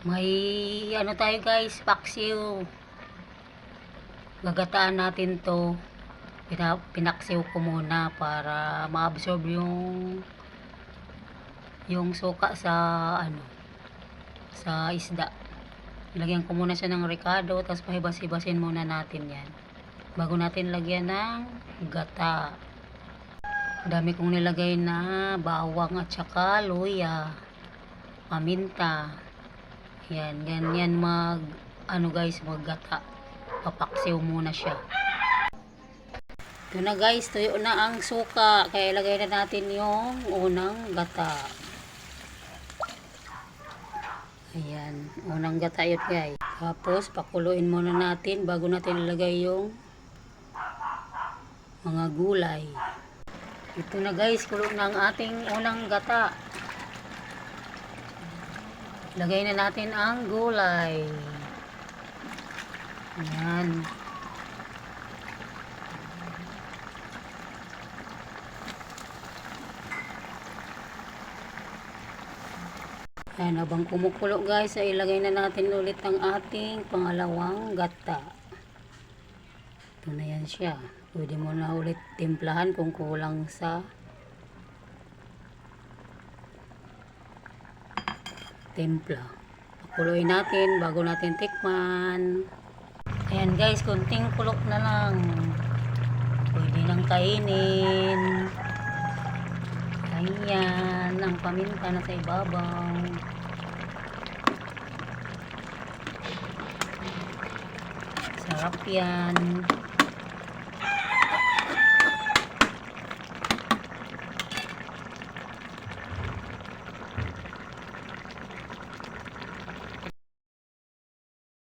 May ano tayo guys, paksiw. Gagataan natin to. Pinaksiw ko muna para ma-absorb yung suka sa ano, sa isda. Lagyan ko muna siya ng rekado, tapos pahibas-hibasin muna natin yan bago natin lagyan ng gata. Dami kong nilagay na bawang at saka luya, paminta. Yan, ganyan ano guys, maggata. Papaksiw muna siya. Ito na guys, tuyo na ang suka. Kaya ilagay na natin yung unang gata. Ayan, unang gata yun guys. Tapos, pakuluin muna natin bago natin ilagay yung mga gulay. Ito na guys, kulo na ang ating unang gata. Lagay na natin ang gulay. Ayan. Ayan, habang kumukulo guys, ay ilagay na natin ulit ang ating pangalawang gata. Ito na yan siya. Pwede mo na ulit timplahan kung kulang sa timpla. Pakuloy natin bago natin tikman. Ayan guys, kunting kulok na lang. Pwede nang kainin. Ayan, ang paminta na sa ibabaw. Sarap yan.